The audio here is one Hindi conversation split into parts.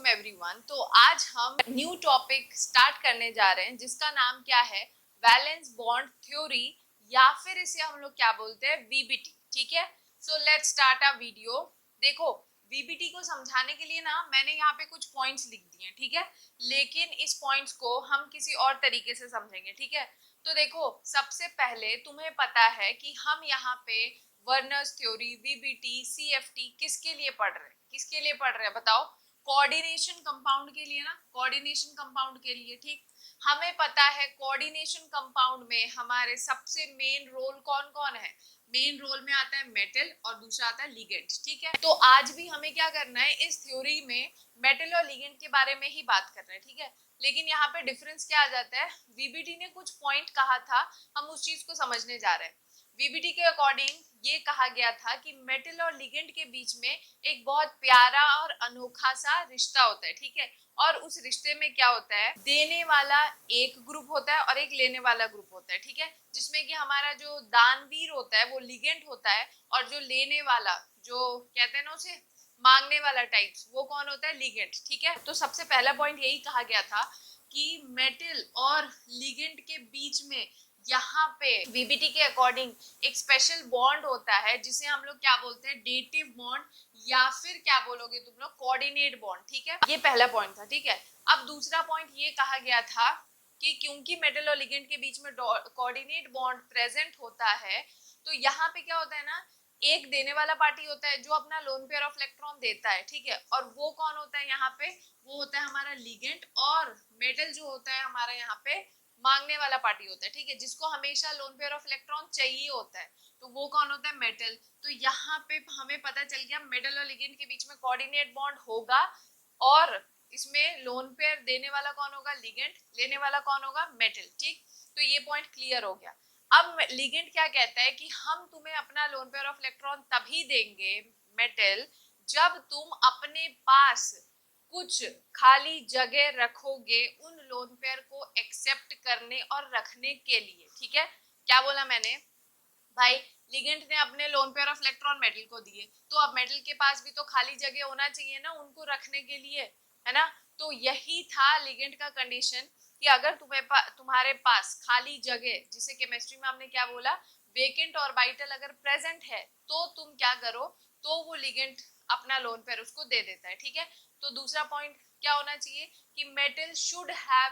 Welcome everyone. तो आज हम न्यू टॉपिक स्टार्ट करने जा रहे हैं जिसका नाम क्या है, वैलेंस बॉन्ड थ्योरी, या फिर इसे हम लोग क्या बोलते हैं, वीबीटी। ठीक है, so let's start a video. देखो, वीबीटी को समझाने के लिए ना मैंने यहाँ पे कुछ पॉइंट्स लिख दिए हैं, ठीक है, लेकिन इस पॉइंट्स को हम किसी और तरीके से समझेंगे। ठीक है, तो देखो, सबसे पहले तुम्हें पता है कि हम यहाँ पे वर्नर्स थ्योरी, वीबीटी, सीएफटी किसके लिए पढ़ रहे हैं, किसके लिए पढ़ रहे हैं बताओ? कोऑर्डिनेशन कंपाउंड के लिए ना, कोऑर्डिनेशन कंपाउंड के लिए। ठीक, हमें पता है कोऑर्डिनेशन कंपाउंड में हमारे सबसे मेन रोल कौन कौन है। मेन रोल में आता है मेटल और दूसरा आता है लिगेंड। ठीक है, तो आज भी हमें क्या करना है, इस थ्योरी में मेटल और लिगेंड के बारे में ही बात करना है। ठीक है, लेकिन यहाँ पे डिफरेंस क्या आ जाता है, वीबीटी ने कुछ पॉइंट कहा था, हम उस चीज को समझने जा रहे हैं। वीबीटी के अकॉर्डिंग ये कहा गया था कि मेटल और लिगेंड के बीच में एक बहुत प्यारा और अनोखा सा रिश्ता होता है। ठीक है, और उस रिश्ते में क्या होता है, देने वाला एक ग्रुप होता है और एक लेने वाला ग्रुप होता है। ठीक है, जिसमें कि हमारा जो दानवीर होता है वो लिगेंड होता है, और जो लेने वाला, जो कहते हैं ना उसे मांगने वाला टाइप्स, वो कौन होता है, लिगेंड। ठीक है, तो सबसे पहला पॉइंट यही कहा गया था कि मेटल और लिगेंड के बीच में यहाँ पे वीबीटी के अकॉर्डिंग एक स्पेशल बॉन्ड होता है जिसे हम लोग क्या बोलते हैं, डेटिव बॉन्ड, या फिर क्या बोलोगे तुम लोग, कोऑर्डिनेट बॉन्ड। ठीक है, ये पहला पॉइंट था। ठीक है, अब दूसरा पॉइंट ये कहा गया था कि क्योंकि मेटल और लिगेंड के बीच में कोऑर्डिनेट बॉन्ड प्रेजेंट होता है, तो यहाँ पे क्या होता है ना, एक देने वाला पार्टी होता है जो अपना लोन पेयर ऑफ इलेक्ट्रॉन देता है। ठीक है, और वो कौन होता है यहाँ पे, वो होता है हमारा लिगेंड, और मेटल जो होता है हमारा यहाँ पे मांगने वाला पार्टी होता है। ठीक है, जिसको हमेशा लोन पेयर ऑफ इलेक्ट्रॉन चाहिए होता है, तो वो कौन होता है, मेटल। तो यहाँ पे हमें पता चल गया मेटल और लिगेंड के बीच में कोऑर्डिनेट बॉन्ड होगा, और इसमें लोन पेयर देने वाला कौन होगा, लिगेंड, लेने वाला कौन होगा, मेटल। ठीक, तो ये पॉइंट क्लियर हो गया। अब लिगेंड क्या कहता है कि हम तुम्हें अपना लोन पेयर ऑफ इलेक्ट्रॉन तभी देंगे, मेटल, जब तुम अपने पास कुछ खाली जगह रखोगे उन लोन पेयर को एक्सेप्ट करने और रखने के लिए। ठीक है, क्या बोला मैंने भाई, लिगेंड ने अपने lone pair of electron metal को दिए, तो अब मेटल के पास भी तो खाली जगह होना चाहिए ना उनको रखने के लिए, है ना। तो यही था लिगेंड का कंडीशन कि अगर तुम्हारे पास खाली जगह, जिसे केमिस्ट्री में हमने क्या बोला, वेकेंट ऑर्बिटल अगर प्रेजेंट है, तो तुम क्या करो, तो वो लिगेंड अपना लोन पेयर उसको दे देता है। ठीक है, तो दूसरा पॉइंट क्या होना चाहिए कि metal should have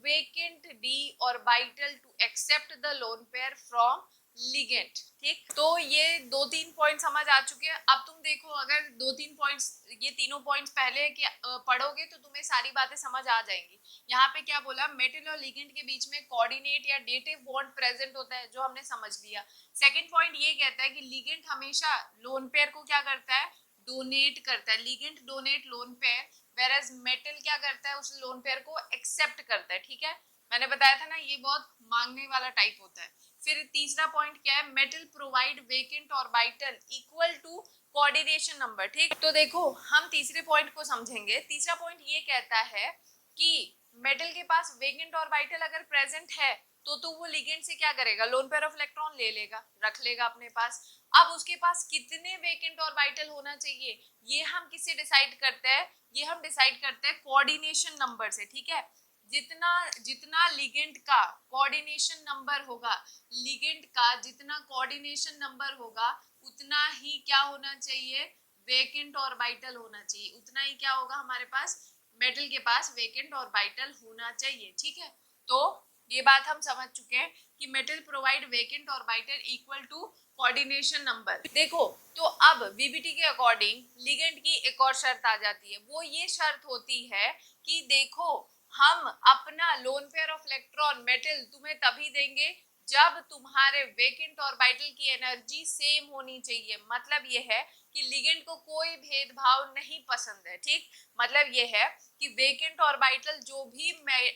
vacant d orbital to accept the lone pair from ligand. ठीक, तो ये दो तीन पॉइंट समझ आ चुके हैं। अब तुम देखो, अगर दो तीन पॉइंट्स, ये तीनों पॉइंट्स पहले के पढ़ोगे तो तुम्हें सारी बातें समझ आ जाएंगी। यहाँ पे क्या बोला, मेटल और लिगेंड के बीच में कोऑर्डिनेट या डेटिव बॉन्ड प्रेजेंट होता है, जो हमने समझ लिया। सेकंड पॉइंट ये कहता है कि लिगेंड हमेशा लोन पेयर को क्या करता है, डोनेट करता है। Ligand donate lone pair, whereas metal क्या करता है, उस लोन पेयर को एक्सेप्ट करता है। ठीक है, मैंने बताया था ना, ये बहुत मांगने वाला टाइप होता है। फिर तीसरा पॉइंट क्या है, metal provide vacant orbital equal to coordination number. ठीक, तो देखो हम तीसरे पॉइंट को समझेंगे। तीसरा पॉइंट ये कहता है कि मेटल के पास वेकेंट ऑर्बिटल अगर प्रेजेंट है, तो वो लिगेंड से क्या करेगा, लोन पेयर ऑफ इलेक्ट्रॉन ले लेगा, रख लेगा अपने पास। अब उसके पास कितने वेकेंट ऑर्बिटल होना चाहिए, ये हम किससे डिसाइड करते हैं, ये हम डिसाइड करते हैं कोऑर्डिनेशन नंबर से। ठीक है, जितना जितना लिगेंड का कोऑर्डिनेशन नंबर होगा, लिगेंड का जितना कोऑर्डिनेशन नंबर होगा, उतना ही क्या होना चाहिए, वेकेंट ऑर्बिटल होना चाहिए, उतना ही क्या होगा हमारे पास, मेटल के पास वेकेंट ऑर्बिटल होना चाहिए। ठीक है, तो ये बात हम समझ चुके हैं कि metal provide vacant orbital equal to coordination number. देखो, तो अब वीबीटी के अकॉर्डिंग लिगेंड की एक और शर्त आ जाती है, वो ये शर्त होती है कि देखो, हम अपना lone pair of electron metal तुम्हें तभी देंगे जब तुम्हारे वेकेंट ऑर्बिटल की एनर्जी सेम होनी चाहिए। मतलब ये है कि लिगेंड को कोई भेदभाव नहीं पसंद है। ठीक, मतलब ये है कि वेकेंट ऑर्बिटल जो भी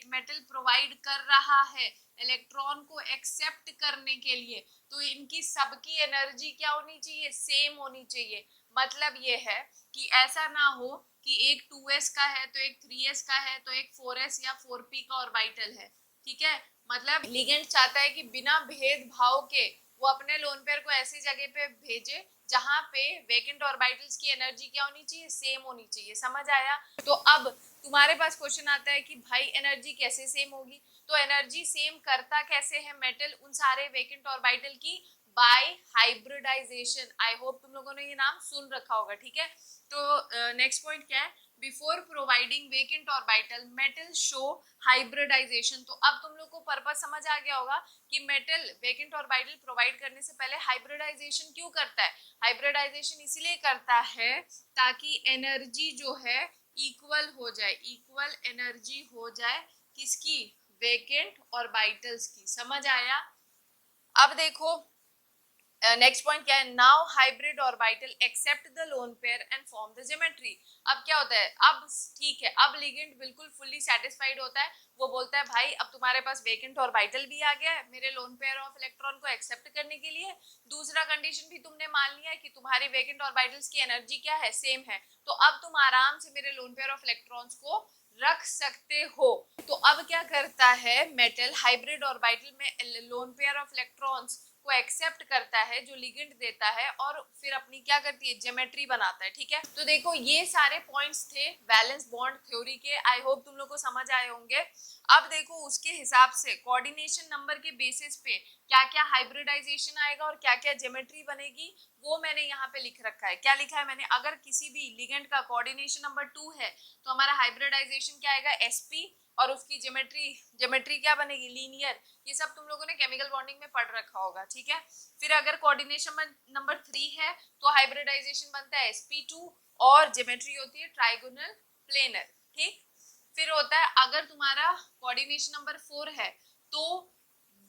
मेटल प्रोवाइड कर रहा है इलेक्ट्रॉन को एक्सेप्ट करने के लिए, तो इनकी सबकी एनर्जी क्या होनी चाहिए, सेम होनी चाहिए। मतलब ये है कि ऐसा ना हो कि एक 2s का है तो एक 3s का है तो एक 4s या 4p का ऑर्बिटल है। ठीक है, मतलब लिगेंड चाहता है कि बिना भेदभाव के वो अपने लोन पेयर को ऐसी जगह पे भेजे जहां पे वेकेंट ऑर्बिटल्स की एनर्जी क्या होनी चाहिए, सेम होनी चाहिए। समझ आया? तो अब तुम्हारे पास क्वेश्चन आता है कि भाई एनर्जी कैसे सेम होगी? तो एनर्जी सेम करता कैसे है मेटल उन सारे वेकेंट ऑर्बिटल की? By hybridization. आई होप तुम लोगों ने ये नाम सुन रखा होगा, ठीक है। तो नेक्स्ट पॉइंट क्या है? Before providing vacant orbital metal show hybridization. तो अब तुम लोग को पर्पस समझ आ गया होगा कि मेटल वेकेंट ऑर्बिटल प्रोवाइड करने से पहले हाइब्रिडाइजेशन क्यों करता है। हाइब्रिडाइजेशन इसीलिए करता है ताकि एनर्जी जो है इक्वल हो जाए, इक्वल एनर्जी हो जाए किसकी? वेकेंट ऑर्बिटल्स की। समझ आया? अब देखो नेक्स्ट पॉइंट क्या है? Now hybrid orbital accept the lone pair and form the geometry. अब क्या होता है? अब ठीक है, अब लिगेंड बिल्कुल फुल्ली सेटिस्फाइड होता है। वो बोलता है भाई अब तुम्हारे पास वेकेंट ऑर्बिटल भी आ गया है मेरे लोन पेयर ऑफ इलेक्ट्रॉन को एक्सेप्ट करने के लिए। दूसरा कंडीशन भी तुमने मान लिया है कि तुम्हारी वेकेंट ऑर्बिटल्स की एनर्जी क्या है? सेम है। तो अब तुम आराम से मेरे लोन पेयर ऑफ इलेक्ट्रॉन्स को रख सकते हो। तो अब क्या करता है मेटल? हाइब्रिड ऑर्बिटल में लोन पेयर ऑफ इलेक्ट्रॉन्स को एक्सेप्ट करता है जो लिगेंड देता है और फिर अपनी क्या करती है? ज्योमेट्री बनाता है, ठीक है। तो देखो ये सारे पॉइंट्स थे वैलेंस बॉन्ड थ्योरी के। आई होप तुम लोग को समझ आए होंगे। अब देखो उसके हिसाब से कोऑर्डिनेशन नंबर के बेसिस पे क्या क्या हाइब्रिडाइजेशन आएगा और क्या क्या ज्योमेट्री बनेगी वो मैंने यहाँ पे लिख रखा है। क्या लिखा है मैंने? अगर किसी भी लिगेंड का कोऑर्डिनेशन नंबर 2 है तो हमारा हाइब्रिडाइजेशन क्या आएगा? sp। और उसकी ज्योमेट्री ज्योमेट्री क्या बनेगी? लीनियर। ये सब तुम लोगों ने केमिकल बॉन्डिंग में पढ़ रखा होगा, ठीक है। फिर अगर कोऑर्डिनेशन नंबर 3 है तो हाइब्रिडाइजेशन बनता है sp2 और ज्योमेट्री होती है ट्राइगोनल प्लेनर, ठीक। फिर होता है अगर तुम्हारा कोऑर्डिनेशन नंबर 4 है तो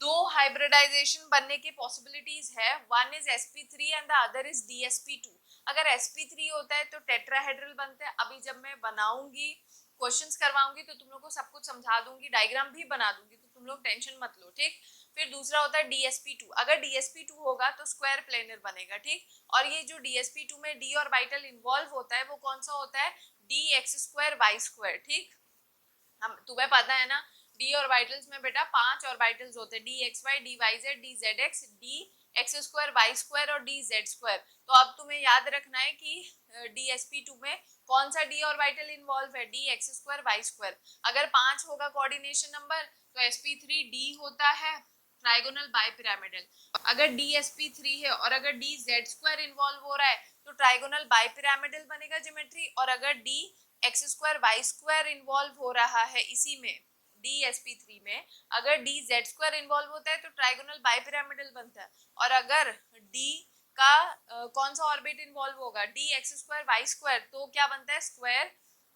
दो हाइब्रिडाइजेशन बनने की पॉसिबिलिटीज है। One is sp3 and the other is dsp2। अगर sp3 होता है तो टेट्राहेड्रल बनता है। अभी जब मैं बनाऊंगी क्वेश्चंस करवाऊंगी तो तुम लोग को सब कुछ समझा दूंगी, डायग्राम भी बना दूंगी, तो तुम लोग टेंशन मत लो, ठीक। फिर दूसरा होता है dsp2। अगर dsp2 होगा तो स्क्वायर प्लेनर बनेगा, ठीक। और ये जो dsp2 में d ऑर्बिटल इन्वॉल्व होता है वो कौन सा होता है? dx2y2, ठीक। हम तुम्हें पता है ना डी ऑर्बिटल्स में बेटा 5 ऑर्बिटल्स होते हैं, d x y, d y z, d z x, d x square, y square और डी जेड स्क्वायर। तो अब तुम्हें याद रखना है कि DsP2 में कौन सा डी ऑर्बिटल इन्वॉल्व है? D x square, y square. अगर 5 होगा कोऑर्डिनेशन नंबर तो sp3d होता है ट्राइगोनल बाइपिरामिडल। अगर dsp3 है और अगर डी जेड स्क्वायर इन्वॉल्व हो रहा है तो ट्राइगोनल बाइपिरामिडल बनेगा ज्योमेट्री। और अगर d x square y square involve हो रहा है इसी में DsP3 में, अगर डी जेड स्क्वायर इन्वॉल्व होता है तो ट्राइगोनल बाइपिरामिडल बनता है। और अगर डी का कौन सा ऑर्बिट इन्वॉल्व होगा? D x square y square, तो क्या बनता है? स्क्वायर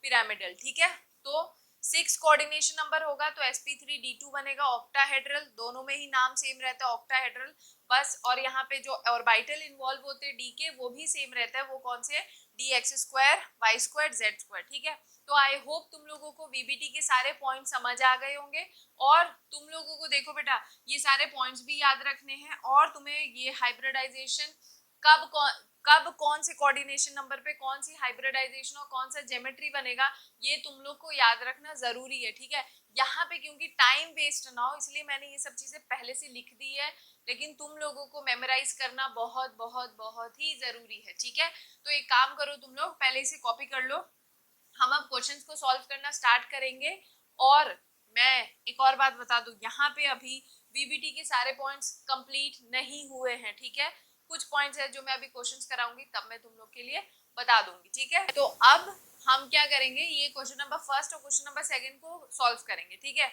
पिरामिडल, ठीक है। तो 6 कोऑर्डिनेशन नंबर होगा तो sp3d2 बनेगा ऑक्टाहेड्रल। दोनों में ही नाम सेम रहता है ऑक्टाहेड्रल बस। और यहाँ पे जो ऑर्बिटल इन्वॉल्व होते हैं डी के वो भी सेम रहता है। वो कौन से? D x square y square z square, ठीक है। तो आई होप तुम लोगों को वीबीटी के सारे पॉइंट समझ आ गए होंगे। और तुम लोगों को देखो बेटा ये सारे पॉइंट्स भी याद रखने हैं और तुम्हें ये हाइब्रिडाइजेशन कब कौन से कोऑर्डिनेशन नंबर पे कौन सी हाइब्रिडाइजेशन और कौन सा ज्योमेट्री बनेगा ये तुम लोग को याद रखना जरूरी है, ठीक है। यहाँ पे क्योंकि टाइम वेस्ट ना हो इसलिए मैंने ये सब चीजें पहले से लिख दी है, लेकिन तुम लोगों को मेमोराइज करना बहुत बहुत बहुत ही जरूरी है, ठीक है। तो एक काम करो तुम लोग पहले से कॉपी कर लो। हम अब क्वेश्चंस को सॉल्व करना स्टार्ट करेंगे। और मैं एक और बात बता दूं, यहाँ पे अभी वीबीटी के सारे पॉइंट्स कंप्लीट नहीं हुए हैं, ठीक है। कुछ पॉइंट्स है जो मैं अभी क्वेश्चंस कराऊंगी तब मैं तुम लोग के लिए बता दूंगी, ठीक है। तो अब हम क्या करेंगे, ये क्वेश्चन नंबर फर्स्ट और क्वेश्चन नंबर सेकंड को सॉल्व करेंगे, ठीक है।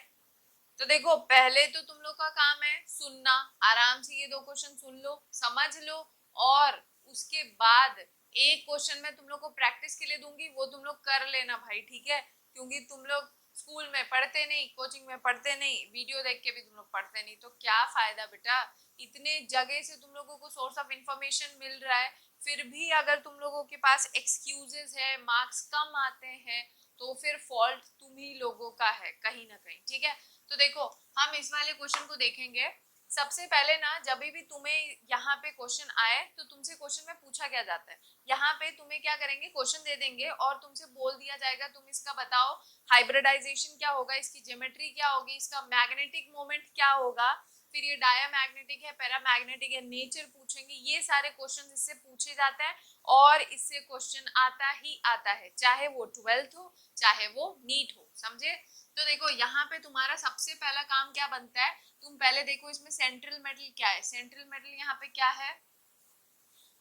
तो देखो पहले तो तुम लोग का काम है सुनना, आराम से ये दो क्वेश्चन सुन लो, समझ लो। और उसके बाद एक क्वेश्चन मैं तुम लोग को प्रैक्टिस के लिए दूंगी, वो तुम लोग कर लेना भाई, ठीक है। क्योंकि तुम लोग स्कूल में पढ़ते नहीं, कोचिंग में पढ़ते नहीं, वीडियो देख के भी तुम लोग पढ़ते नहीं, तो क्या फायदा बेटा। इतने जगह से तुम लोगों को सोर्स ऑफ इंफॉर्मेशन मिल रहा है, फिर भी अगर तुम लोगों के पास एक्सक्यूजेस है, मार्क्स कम आते हैं, तो फिर फॉल्ट तुम ही लोगों का है कहीं ना कहीं, ठीक है। तो देखो हम इस वाले क्वेश्चन को देखेंगे। सबसे पहले ना जब भी तुम्हें यहाँ पे क्वेश्चन आए तो तुमसे क्वेश्चन में पूछा क्या जाता है, यहाँ पे तुम्हें क्या करेंगे, क्वेश्चन दे देंगे और तुमसे बोल दिया जाएगा तुम इसका बताओ हाइब्रिडाइजेशन क्या होगा, इसकी ज्योमेट्री क्या होगी, इसका मैग्नेटिक मोमेंट क्या होगा, फिर ये डायामैग्नेटिक है, पैरामैग्नेटिक है, नेचर पूछेंगे। ये सारे क्वेश्चन इससे पूछे जाते हैं और इससे क्वेश्चन आता ही आता है, चाहे वो 12th हो चाहे वो नीट हो, समझे। तो देखो यहाँ पे तुम्हारा सबसे पहला काम क्या बनता है, तुम पहले देखो इसमें सेंट्रल मेटल क्या है। सेंट्रल मेटल यहाँ पे क्या है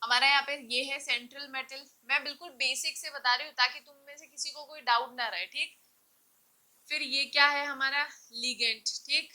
हमारा, यहाँ पे ये है सेंट्रल मेटल। मैं बिल्कुल बेसिक से बता रही हूँ ताकि तुम में से किसी को कोई डाउट ना रहे, ठीक। फिर ये क्या है हमारा लिगेंड, ठीक।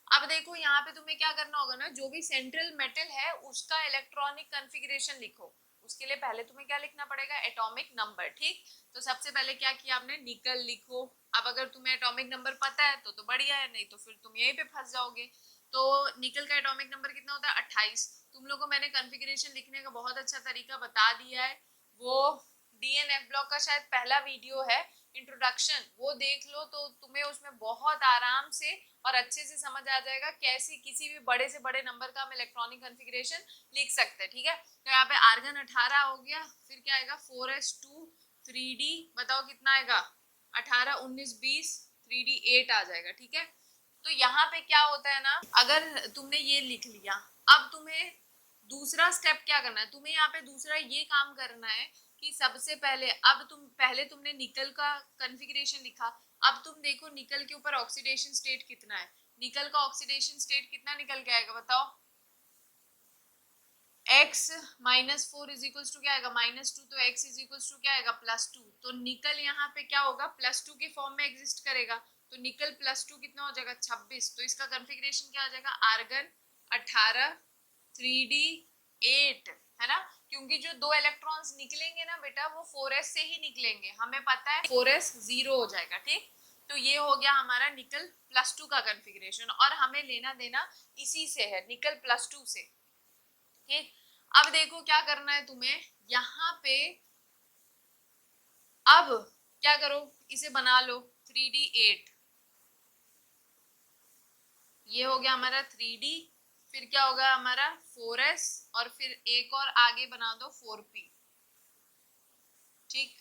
अब देखो यहाँ पे तुम्हें क्या करना होगा ना, जो भी सेंट्रल मेटल है उसका इलेक्ट्रॉनिक कॉन्फ़िगरेशन लिखो। उसके लिए पहले तुम्हें क्या लिखना पड़ेगा, एटॉमिक नंबर, ठीक। तो सबसे पहले क्या किया आपने, निकल लिखो। अब अगर तुम्हें एटॉमिक नंबर पता है तो बढ़िया है, नहीं तो फिर तुम यहीं पे फंस जाओगे। तो निकल का एटॉमिक नंबर कितना होता है, 28। तुम लोगों को मैंने कॉन्फ़िगरेशन लिखने का बहुत अच्छा तरीका बता दिया है, वो डीएनएफ ब्लॉक का शायद पहला वीडियो है इंट्रोडक्शन, वो देख लो तो तुम्हें उसमें बहुत आराम से और अच्छे से समझ आ जाएगा कैसे किसी भी बड़े से बड़े नंबर का हम इलेक्ट्रॉनिक कॉन्फ़िगरेशन लिख सकते हैं, ठीक है। तो यहाँ पे आर्गन 18 हो गया, फिर क्या आएगा 4s2 3d, बताओ कितना आएगा 18 19 20 3d 8 आ जाएगा, ठीक है। तो यहाँ पे क्या होता है ना, अगर तुमने ये लिख लिया, अब तुम्हें दूसरा स्टेप क्या करना है, तुम्हें यहाँ पे दूसरा ये काम करना है कि सबसे पहले, अब तुमने निकल का कॉन्फ़िगरेशन लिखा। अब तुम देखो निकल के ऊपर ऑक्सीडेशन स्टेट कितना है, निकल का ऑक्सीडेशन स्टेट कितना निकल के आएगा बताओ, x -4 इज इक्वल्स टू क्या आएगा -2, तो x इज इक्वल्स टू क्या आएगा +2। तो निकल यहाँ पे क्या होगा, +2 के फॉर्म में एग्जिस्ट करेगा, तो निकल +2 कितना हो जाएगा 26। तो इसका कॉन्फ़िगरेशन क्या हो जाएगा, आर्गन 18 3d 8, है ना। क्योंकि जो दो इलेक्ट्रॉन्स निकलेंगे ना बेटा वो 4s से ही निकलेंगे, हमें पता है 4s 0 हो जाएगा, ठीक। तो ये हो गया हमारा निकल +2 का कॉन्फ़िगरेशन, और हमें लेना देना इसी से है, निकल +2 से, ठीक। अब देखो क्या करना है तुम्हें यहाँ पे, अब क्या करो, इसे बना लो 3d 8, ये हो गया हमारा 3d, फिर क्या होगा हमारा 4s, और फिर एक और आगे बना दो 4p, ठीक।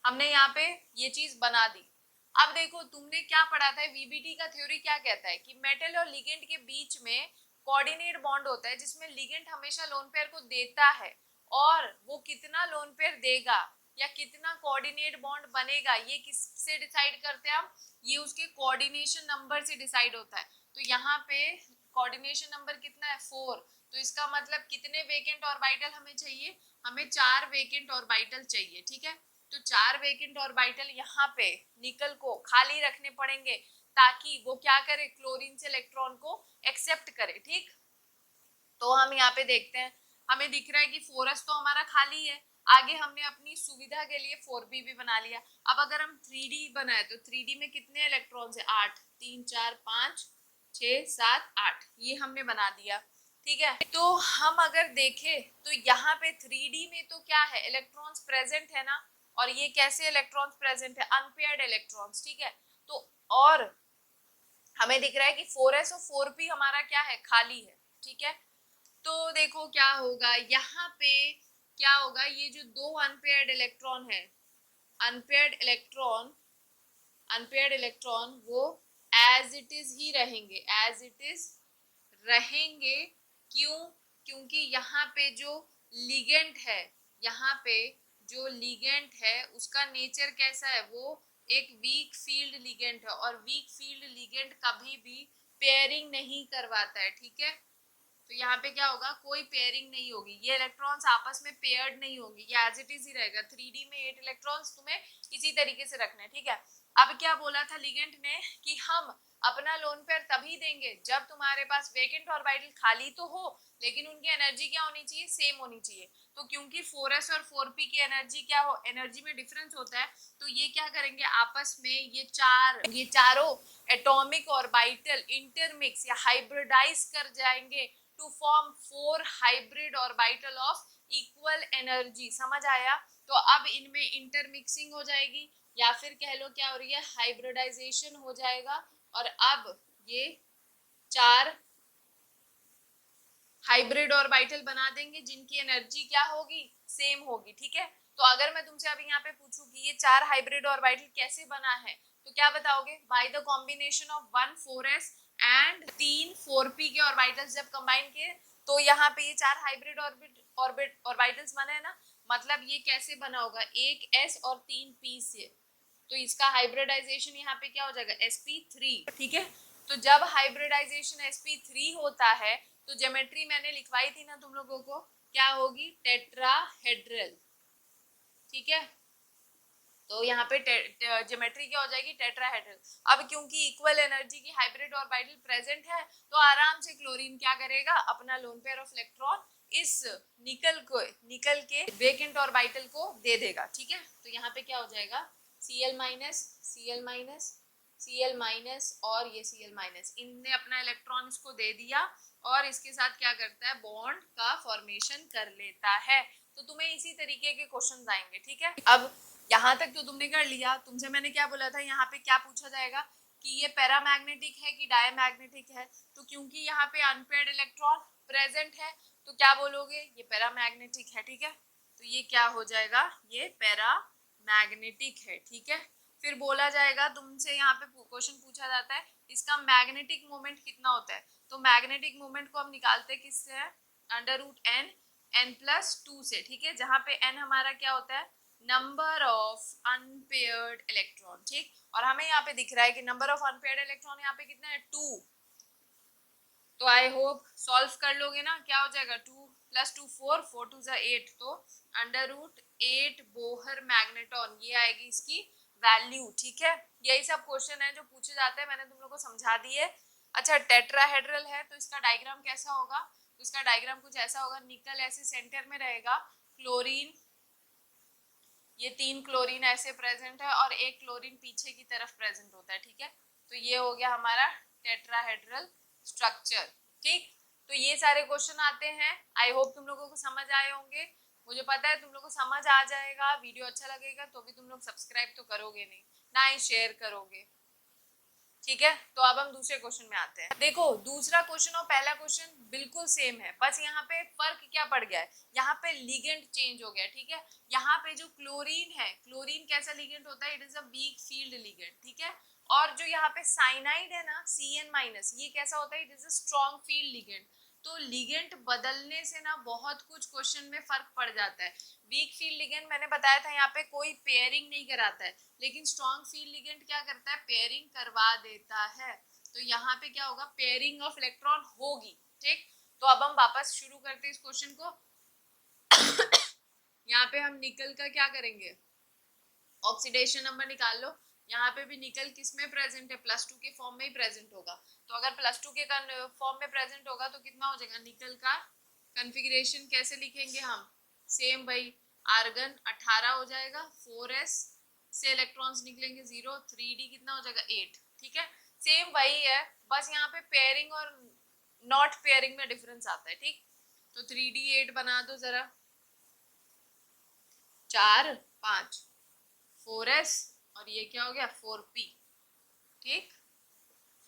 हमने यहाँ पे ये चीज बना दी। अब देखो तुमने क्या पढ़ा था, वीबीटी का थ्योरी क्या कहता है कि मेटल और लिगेंड के बीच में कोऑर्डिनेट बॉन्ड होता है, जिसमें लिगेंड हमेशा लोन पेयर को देता है, और वो कितना लोन पेयर देगा या कितना कोऑर्डिनेट बॉन्ड बनेगा ये किससे डिसाइड करते हैं हम, ये उसके कोऑर्डिनेशन नंबर से डिसाइड होता है। तो यहाँ पे कोऑर्डिनेशन नंबर कितना है 4, तो इसका मतलब कितने वेकेंट ऑर्बिटल हमें चाहिए, हमें 4 वेकेंट ऑर्बिटल चाहिए, ठीक है। तो 4 वेकेंट ऑर्बिटल यहाँ पे निकल को खाली रखने पड़ेंगे ताकि वो क्या करे, क्लोरीन से इलेक्ट्रॉन को एक्सेप्ट करे, ठीक। तो हम यहाँ पे देखते हैं, हमें दिख रहा है कि 4s तो हमारा खाली है, आगे हमने अपनी सुविधा के लिए 4p भी बना लिया। अब अगर हम 3d बनाए तो 3d में कितने इलेक्ट्रॉन्स है, 8, 3 4 5 6 7 8, ये हमने बना दिया, ठीक है। तो हम अगर देखें तो यहाँ पे 3d में तो क्या है, इलेक्ट्रॉन्स प्रेजेंट है ना, और ये कैसे इलेक्ट्रॉन्स प्रेजेंट है, अनपेयर्ड इलेक्ट्रॉन्स, ठीक है। तो और हमें दिख रहा है कि 4s और 4p हमारा क्या है, खाली है, ठीक है। तो देखो क्या होगा यहाँ पे, क्या होगा, ये जो दो अनपेयर्ड इलेक्ट्रॉन है, अनपेयर्ड इलेक्ट्रॉन वो एज इट इज ही रहेंगे, एज इट इज रहेंगे। क्यों, क्योंकि यहाँ पे जो लिगेंड है, यहाँ पे जो लिगेंड है उसका नेचर कैसा है, वो एक वीक फील्ड लिगेंड है, और वीक फील्ड लिगेंड कभी भी पेयरिंग नहीं करवाता है, ठीक है। तो यहाँ पे क्या होगा, कोई पेयरिंग नहीं होगी, ये इलेक्ट्रॉन्स आपस में पेयर्ड नहीं होंगे, ये एज इट इज ही रहेगा। 3d में 8 इलेक्ट्रॉन्स तुम्हें इसी तरीके से रखना है, ठीक है। अब क्या बोला था लिगेंड ने कि हम अपना लोन पेयर तभी देंगे जब तुम्हारे पास वेकेंट ऑर्बिटल खाली तो हो, लेकिन उनकी एनर्जी क्या होनी चाहिए, सेम होनी चाहिए। तो क्योंकि 4s और 4p की एनर्जी क्या हो, एनर्जी में डिफरेंस होता है, तो ये क्या करेंगे आपस में, ये चारों एटॉमिक ऑर्बिटल इंटरमिक्स या हाइब्रिडाइज कर जाएंगे to form 4 hybrid orbital of equal energy, समझ आया। तो अब इनमें इंटरमिक्सिंग हो जाएगी, या फिर कह लो क्या हो रही है, हाइब्रिडाइजेशन हो जाएगा, और अब ये 4 हाइब्रिड ऑर्बिटल बना देंगे जिनकी एनर्जी क्या होगी, सेम होगी, ठीक है। तो अगर मैं तुमसे अभी यहाँ पे पूछूं कि ये 4 हाइब्रिड ऑर्बिटल कैसे बना है, तो क्या बताओगे, by the combination of 1 4s and 3 4p के ऑर्बिटल्स जब कंबाइन किए तो यहाँ पे ये 4 हाइब्रिड ऑर्बिटल्स बने हैं ना, मतलब ये कैसे बना होगा, एक s और 3 p से, तो इसका हाइब्रिडाइजेशन यहाँ पे क्या हो जाएगा, sp3, ठीक है। तो जब हाइब्रिडाइजेशन sp3 होता है तो ज्योमेट्री मैंने लिखवाई थी ना तुम लोगों को, क्या होगी, टेट्राहेड्रल, ठीक है। तो यहाँ पे ज्योमेट्री क्या हो जाएगी, टेट्राहेड्रल। अब क्योंकि इक्वल एनर्जी की हाइब्रिड ऑर्बिटल प्रेजेंट है तो आराम से क्लोरीन क्या करेगा, अपना लोन पेयर ऑफ इलेक्ट्रॉन इस निकल के वेकेंट ऑर्बिटल को दे देगा, ठीक है। तो यहाँ पे क्या हो जाएगा, Cl minus Cl minus Cl minus और ये Cl माइनस, इनने अपना इलेक्ट्रॉन इसको दे दिया और इसके साथ क्या करता है, बॉन्ड का फॉर्मेशन कर लेता है। तो तुम्हें इसी तरीके के क्वेश्चन आएंगे, ठीक है। अब यहाँ तक तो तुमने कर लिया, तुमसे मैंने क्या बोला था, यहाँ पे क्या पूछा जाएगा कि ये पैरामैग्नेटिक है कि डायमैग्नेटिक है। तो क्योंकि यहाँ पे अनपेयर्ड इलेक्ट्रॉन प्रेजेंट है तो क्या बोलोगे, ये पैरामैग्नेटिक है, ठीक है। तो ये क्या हो जाएगा, ये पैरामैग्नेटिक है, ठीक है। फिर बोला जाएगा तुमसे, यहाँ पे क्वेश्चन पूछा जाता है इसका मैग्नेटिक मोमेंट कितना होता है। तो मैग्नेटिक मोमेंट को हम निकालते हैं किससे, है √n n+2 से, ठीक है। जहाँ पे n हमारा क्या होता है, नंबर ऑफ अनपेयर्ड इलेक्ट्रॉन, ठीक। और हमें यहाँ पे दिख रहा है कि नंबर ऑफ अनपेयर्ड इलेक्ट्रॉन यहाँ पे कितना है, 2। तो आई होप सॉल्व कर लोगे ना, क्या हो जाएगा, 2 + 2 4, 4 2 8, तो √8 बोहर मैग्नेटॉन, ये आएगी इसकी वैल्यू, ठीक है। यही सब क्वेश्चन है जो पूछे जाते हैं, मैंने तुम लोग को समझा दिए। अच्छा, टेट्राहेड्रल है तो इसका डायग्राम कैसा होगा, तो इसका डायग्राम कुछ ऐसा होगा, निकल ऐसे सेंटर में रहेगा, क्लोरीन, ये 3 क्लोरीन ऐसे प्रेजेंट है और एक क्लोरीन पीछे की तरफ प्रेजेंट होता है, ठीक है। तो ये हो गया हमारा टेट्राहेड्रल स्ट्रक्चर, ठीक। तो ये सारे क्वेश्चन आते हैं, आई होप तुम लोगों को समझ आए होंगे। मुझे पता है तुम लोगों को समझ आ जाएगा, वीडियो अच्छा लगेगा तो भी तुम लोग सब्सक्राइब तो करोगे नहीं, ना ही शेयर करोगे, ठीक है। तो अब हम दूसरे क्वेश्चन में आते हैं। देखो दूसरा क्वेश्चन और पहला क्वेश्चन बिल्कुल सेम है, बस यहाँ पे फर्क क्या पड़ गया है, यहाँ पे लिगेंड चेंज हो गया, ठीक है। यहाँ पे जो क्लोरीन है, क्लोरीन कैसा लिगेंड होता है, it is a weak field ligand, ठीक है। और जो यहाँ पे साइनाइड है ना, Cn-, ये कैसा होता है, it is a strong field ligand. तो लिगेंड बदलने से ना बहुत कुछ क्वेश्चन में फर्क पड़ जाता है। वीक फील्ड लिगेंड मैंने बताया था यहाँ पे कोई पेयरिंग नहीं कराता है, लेकिन स्ट्रॉन्ग फील्ड लिगेंड क्या करता है, पेयरिंग करवा देता है। तो यहाँ पे क्या होगा, पेयरिंग ऑफ इलेक्ट्रॉन होगी, ठीक। तो अब हम वापस शुरू करते हैं इस क्वेश्चन को। यहाँ पे हम निकल का क्या करेंगे, ऑक्सीडेशन नंबर निकाल लो। यहाँ पे भी निकल किस में प्रेजेंट है, +2 के फॉर्म में ही प्रेजेंट होगा। तो अगर +2 के फॉर्म में प्रेजेंट होगा तो कितना हो जाएगा, निकल का कॉन्फ़िगरेशन कैसे लिखेंगे हम, सेम भाई, आर्गन 18 हो जाएगा, 4s से इलेक्ट्रॉन्स निकलेंगे 0, 3d कितना हो जाएगा 8, ठीक है। सेम वही है, बस यहाँ पे पेयरिंग और नॉट पेयरिंग में डिफरेंस आता है, ठीक। तो 3d 8 बना दो जरा, 4 5 4s और ये क्या हो गया 4p, ठीक।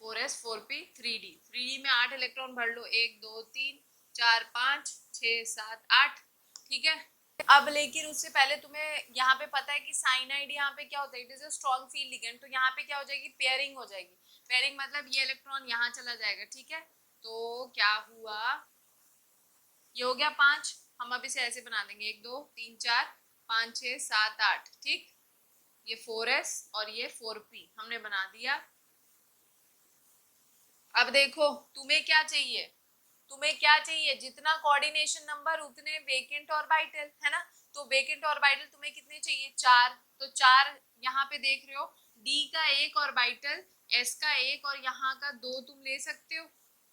4s 4p 3d में 8 इलेक्ट्रॉन भर लो, 1 2 3 4 5 6 7 8, ठीक है। अब लेकिन उससे पहले तुम्हें यहाँ पे पता है कि साइनाइड यहाँ पे क्या होता है, it is a strong field ligand. तो यहाँ पे क्या हो जाएगी, पेयरिंग हो जाएगी। पेयरिंग मतलब ये इलेक्ट्रॉन यहाँ चला जाएगा, ठीक है। तो क्या हुआ, ये हो गया 5, हम अब इसे ऐसे बना देंगे, 1 2 3 4 5 6 7 8, ठीक। ये 4s और ये 4p हमने बना दिया। अब देखो तुम्हें क्या चाहिए, तुम्हें क्या चाहिए, जितना कोऑर्डिनेशन नंबर उतने वेकेंट ऑर्बिटल, है ना। तो वेकेंट ऑर्बिटल तुम्हें कितने चाहिए, 4। तो 4 यहाँ पे देख रहे हो, d का 1 ऑर्बिटल, s का 1 और यहाँ का 2 तुम ले सकते हो।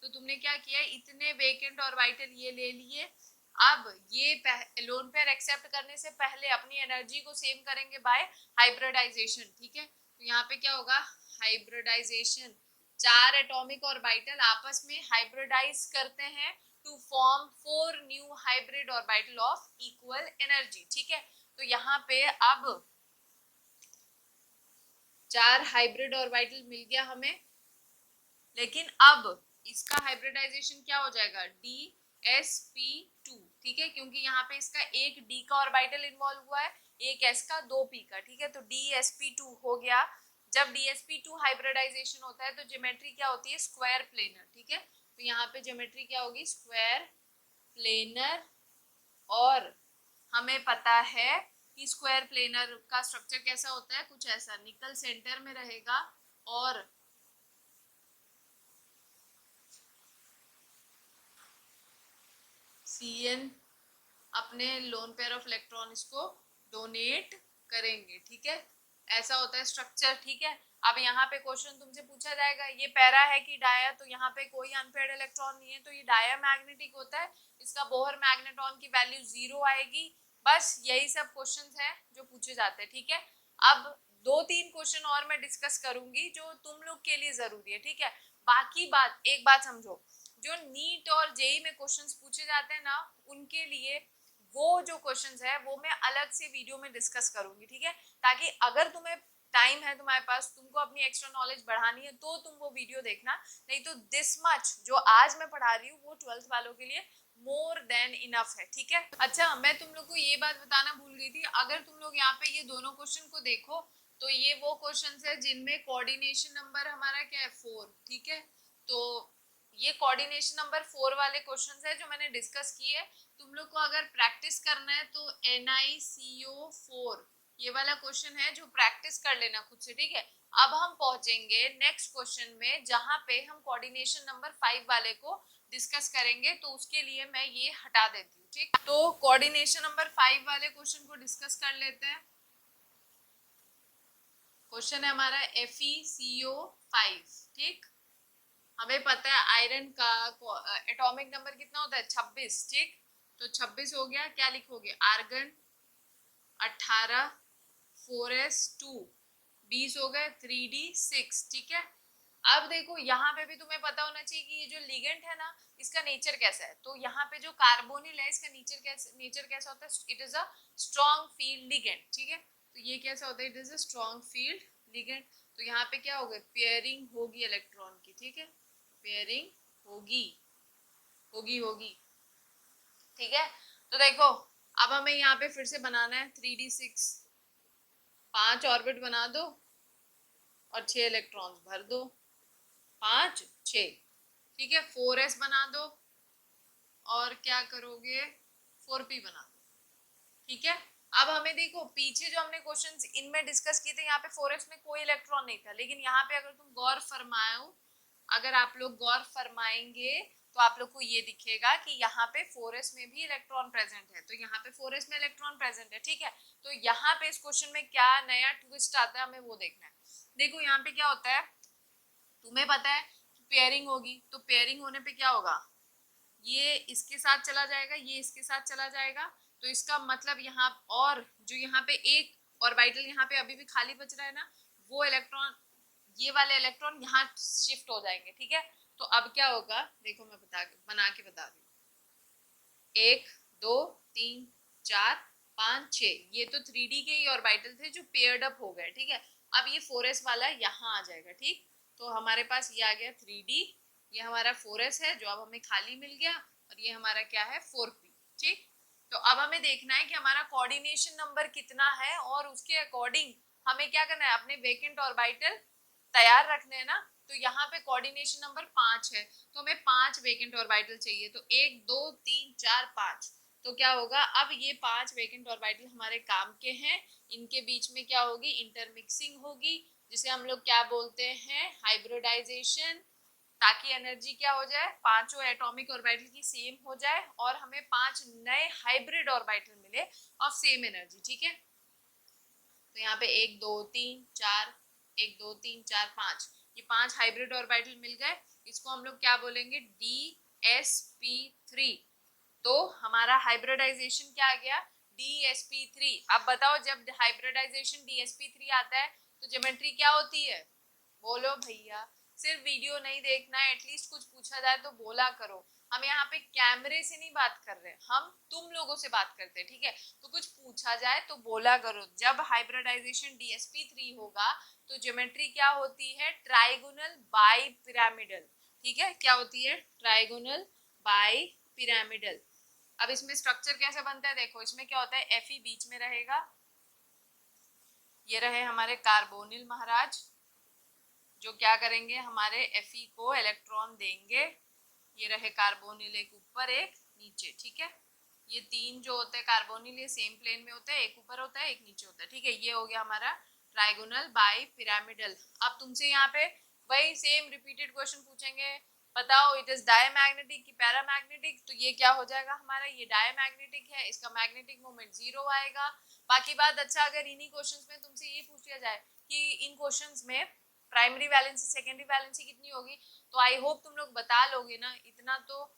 तो तुमने क्या किया, इतने वेकेंट ऑर्बिटल ये ले लिए। अब ये लोन पेयर एक्सेप्ट करने से पहले अपनी एनर्जी को सेव करेंगे बाय हाइब्रिडाइजेशन, ठीक है। तो यहाँ पे क्या होगा, हाइब्रिडाइजेशन, 4 एटॉमिक ऑर्बिटल आपस में हाइब्रिडाइज करते हैं to form 4 new hybrid orbital of equal energy, ठीक है। तो यहाँ पे अब 4 हाइब्रिड ऑर्बिटल मिल गया हमें, लेकिन अब इसका हाइब्रिडाइजेशन क्या हो जाएगा, DsP2, ठीक है। क्योंकि यहाँ पे इसका एक d का ऑर्बिटल इन्वॉल्व हुआ है, एक s का, 2 p का, ठीक है। तो DsP2 हो गया। जब DsP2 हाइब्रिडाइजेशन होता है तो ज्योमेट्री क्या होती है, स्क्वायर प्लेनर, ठीक है। तो यहाँ पे ज्योमेट्री क्या होगी, स्क्वायर प्लेनर। और हमें पता है कि स्क्वायर प्लेनर का स्ट्रक्चर कैसा होता है, कुछ ऐसा, निकल सेंटर में रहेगा और Cn अपने लोन पेयर ऑफ इलेक्ट्रॉन इसको डोनेट करेंगे, ठीक है। ऐसा होता है स्ट्रक्चर, ठीक है। अब यहाँ पे क्वेश्चन तुमसे पूछा जाएगा, ये पैरा है कि डाया, तो यहाँ पे कोई अनपेयर्ड इलेक्ट्रॉन नहीं है तो ये डाया मैग्नेटिक होता है, इसका बोहर मैग्नेट्रॉन की वैल्यू 0 आएगी। बस यही सब क्वेश्चंस हैं जो पूछे जाते हैं, ठीक है। अब 2-3 क्वेश्चन और मैं डिस्कस करूंगी जो तुम लोग के लिए जरूरी है, ठीक है। बाकी बात, एक बात समझो, जो नीट और जेई में क्वेश्चंस पूछे जाते हैं ना, उनके लिए वो जो क्वेश्चंस है वो मैं अलग से वीडियो में डिस्कस करूंगी, ठीक है। ताकि अगर तुम्हें टाइम है तुम्हारे पास, तुमको अपनी एक्स्ट्रा नॉलेज बढ़ानी है, तो तुम वो वीडियो देखना। नहीं तो दिस मच जो आज मैं पढ़ा रही हूँ वो 12th वालों के लिए मोर देन इनफ है, ठीक है। अच्छा, मैं तुम लोग को ये बात बताना भूल गई थी, अगर तुम लोग यहाँ पे ये दोनों क्वेश्चन को देखो तो ये वो क्वेश्चन है जिनमें कोऑर्डिनेशन नंबर हमारा क्या है, 4, ठीक है। तो ये कोऑर्डिनेशन नंबर 4 वाले क्वेश्चंस है जो मैंने डिस्कस किए। तुम लोग को अगर प्रैक्टिस करना है तो NiCO4 ये वाला क्वेश्चन है जो प्रैक्टिस कर लेना खुद से, ठीक है। अब हम पहुंचेंगे नेक्स्ट क्वेश्चन में जहां पे हम कोऑर्डिनेशन नंबर 5 वाले को डिस्कस करेंगे, तो उसके लिए मैं ये हटा देती हूँ, ठीक। तो कोऑर्डिनेशन नंबर 5 वाले क्वेश्चन को डिस्कस कर लेते हैं। क्वेश्चन है हमारा FeCO5, ठीक। हमें पता है आयरन का एटॉमिक नंबर कितना होता है, 26, ठीक। तो 26 हो गया, क्या लिखोगे, आर्गन 18, 4s2, 20 हो गए, 3d6, ठीक है। अब देखो यहाँ पे भी तुम्हें पता होना चाहिए कि ये जो लिगेंड है ना, इसका नेचर कैसा है। तो यहाँ पे जो कार्बोनिल है इसका नेचर कैसा होता है, it is a strong field ligand, ठीक है। तो ये कैसा होता है, it is a strong field ligand. तो यहाँ पे क्या होगा, पेयरिंग होगी इलेक्ट्रॉन की, ठीक है, पेयरिंग होगी होगी होगी, ठीक है। तो देखो अब हमें यहाँ पे फिर से बनाना है 3d6, 5 ऑर्बिट बना दो और 6 इलेक्ट्रॉन्स भर दो, 5 6, ठीक है। 4s बना दो और क्या करोगे, 4p बना दो, ठीक है। अब हमें देखो पीछे जो हमने क्वेश्चंस इनमें डिस्कस किए थे, यहाँ पे 4s में कोई इलेक्ट्रॉन नहीं था, लेकिन यहाँ पे अगर तुम गौर फरमाओ, अगर आप लोग गौर फरमाएंगे तो आप लोग को ये दिखेगा कि यहाँ पे 4s में भी इलेक्ट्रॉन प्रेजेंट है। तो यहाँ पे 4s में इलेक्ट्रॉन प्रेजेंट है, ठीक है। तो यहाँ पे इस क्वेश्चन में क्या नया ट्विस्ट आता है हमें वो देखना है। देखो यहाँ पे क्या होता है, तुम्हें पता है पेयरिंग होगी, तो पेयरिंग होने पे क्या होगा, ये इसके साथ चला जाएगा, ये इसके साथ चला जाएगा। तो इसका मतलब यहाँ, और जो यहाँ पे एक ऑर्बिटल यहाँ पे अभी भी खाली बच रहा है ना, वो इलेक्ट्रॉन, ये वाले इलेक्ट्रॉन यहाँ शिफ्ट हो जाएंगे, ठीक है। तो अब क्या होगा, देखो मैं बना के बता रही हूँ, 1 2 3 4 5 6, ये तो 3D के ही ऑर्बिटल थे जो पेयर्ड अप हो गए, ठीक है। अब ये 4s वाला यहाँ आ जाएगा, ठीक। तो हमारे पास ये आ गया 3D, ये हमारा 4s है जो अब हमें खाली मिल गया, और ये हमारा क्या है 4p, ठीक। तो अब हमें देखना है कि हमारा कोऑर्डिनेशन नंबर कितना है और उसके अकॉर्डिंग हमें क्या करना है, अपने वेकेंट ऑर्बिटल तैयार रखने हैं ना। तो यहाँ पे कोऑर्डिनेशन नंबर 5 है, तो हमें 5 वेकेंट ऑर्बिटल चाहिए। तो 1 2 3 4 5, तो क्या होगा, अब ये 5 वेकेंट ऑर्बिटल हमारे काम के हैं, इनके बीच में क्या होगी, इंटरमिक्सिंग होगी, जिसे हम लोग क्या बोलते हैं, हाइब्रिडाइजेशन। ताकि एनर्जी क्या हो जाए, पांचों एटॉमिक ऑर्बिटल की सेम हो जाए और हमें 5 नए हाइब्रिड ऑर्बिटल मिले ऑफ सेम एनर्जी, ठीक है। तो यहाँ पे 1 2 3 4, 1 2 3 4 5, ये 5 हाइब्रिड ऑर्बिटल मिल गए। इसको हम लोग क्या बोलेंगे, DsP3। तो हमारा हाइब्रिडाइजेशन क्या आ गया, DsP3। अब बताओ जब हाइब्रिडाइजेशन DsP3 आता है तो ज्योमेट्री क्या होती है, बोलो भैया। सिर्फ वीडियो नहीं देखना है, एटलीस्ट कुछ पूछा जाए तो बोला करो। हम यहाँ पे कैमरे से नहीं बात कर रहे, हम तुम लोगों से बात करते हैं, ठीक है। तो कुछ पूछा जाए तो बोला करो। जब हाइब्रिडाइजेशन DsP3 होगा तो ज्योमेट्री क्या होती है, ट्राइगोनल बाई पिरामिडल, ठीक है। क्या होती है, ट्राइगोनल बाई पिरामिडल। अब इसमें स्ट्रक्चर कैसे बनता है, देखो इसमें क्या होता है, Fe बीच में रहेगा, ये रहे हमारे कार्बोनिल महाराज, जो क्या करेंगे, हमारे Fe को इलेक्ट्रॉन देंगे। ये रहे कार्बोनिल, एक ऊपर एक नीचे, ठीक है। ये तीन जो होते हैं कार्बोनिल, ये सेम प्लेन में होते हैं, एक ऊपर होता है एक नीचे होता है, ठीक है। ये हो गया हमारा ट्राइगोनल बाई पिरामिडल। अब तुमसे यहाँ पे वही सेम रिपीटेड क्वेश्चन पूछेंगे, बताओ इट इज डायमैग्नेटिक की पैरामैग्नेटिक। तो ये क्या हो जाएगा हमारा, ये डायमैग्नेटिक है, इसका मैग्नेटिक मोमेंट 0 आएगा। बाकी बात, अच्छा अगर इन्हीं क्वेश्चंस में तुमसे ये पूछ लिया जाए कि इन क्वेश्चंस में प्राइमरी वैलेंसी सेकेंडरी वैलेंसी कितनी होगी, तो आई होप तुम लोग बता लोगे ना। इतना तो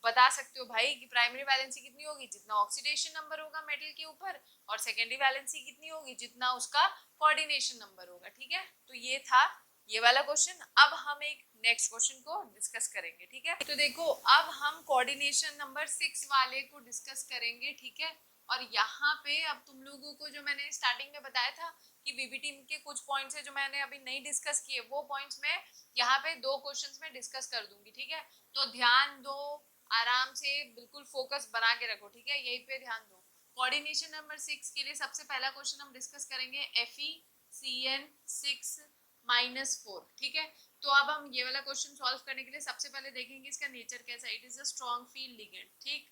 बता सकते हो भाई कि प्राइमरी वैलेंसी कितनी होगी, जितना ऑक्सीडेशन नंबर होगा मेटल के ऊपर, और सेकेंडरी वैलेंसी कितनी होगी, जितना उसका कोऑर्डिनेशन नंबर होगा, ठीक है। तो ये था ये वाला क्वेश्चन। अब हम एक नेक्स्ट क्वेश्चन को डिस्कस करेंगे, ठीक है। तो देखो, अब हम कोऑर्डिनेशन नंबर 6 वाले को डिस्कस करेंगे, ठीक है। और यहाँ पे अब तुम लोगों को जो मैंने स्टार्टिंग में बताया था कि वीबीटी के कुछ पॉइंट्स है जो मैंने अभी नहीं डिस्कस किए, वो पॉइंट्स मैं यहाँ पे 2 क्वेश्चंस में डिस्कस कर दूंगी, ठीक है। तो ध्यान दो, आराम से बिल्कुल फोकस बना के रखो, ठीक है, यही पे ध्यान दो। कोऑर्डिनेशन नंबर 6 के लिए सबसे पहला क्वेश्चन हम डिस्कस करेंगे FeCN6-4, ठीक है। तो अब हम ये वाला क्वेश्चन सॉल्व करने के लिए सबसे पहले देखेंगे इसका नेचर कैसा है। It is a strong field ligand, ठीक।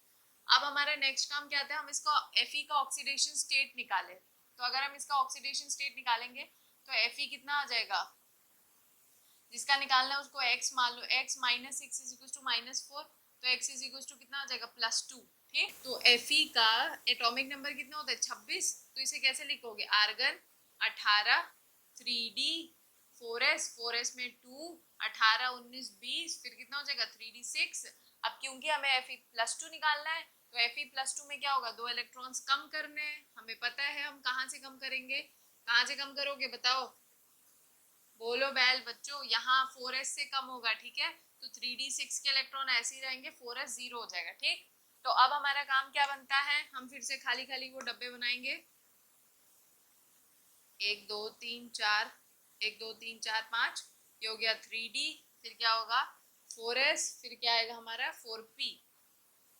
अब हमारा नेक्स्ट काम क्या था, हम इसका Fe का ऑक्सीडेशन स्टेट निकाले। तो अगर हम इसका ऑक्सीडेशन स्टेट निकालेंगे तो Fe कितना आ जाएगा, जिसका निकालना है उसको x मान लो, x minus 6 is equal to -4, तो x इज इक्वल टू कितना आ जाएगा, +2, ठीक। तो Fe का एटॉमिक नंबर कितना होता है, 26। तो इसे कैसे लिखोगे, आर्गन 18, 3d 4s, 4s में 2, 18, 19, 20, फिर कितना हो जाएगा 3d 6। अब क्योंकि हमें Fe+2 निकालना है, तो Fe+2 में क्या होगा, 2 इलेक्ट्रॉन्स कम करने हैं, हमें पता है हम कहाँ से कम करेंगे। कहाँ से कम करोगे बताओ, बोलो बैल बच्चों, यहाँ 4s से कम होगा, ठीक है। तो 3d6 के इलेक्ट्रॉन ऐसे ही रहेंगे, 4s 0 हो जाएगा, ठीक। तो अब हमारा काम क्या बनता है, हम फिर से खाली खाली वो डब्बे बनाएंगे, 1 2 3 4, 1 2 3 4 5, ये हो गया 3d, फिर क्या होगा 4s, फिर क्या आएगा हमारा 4p,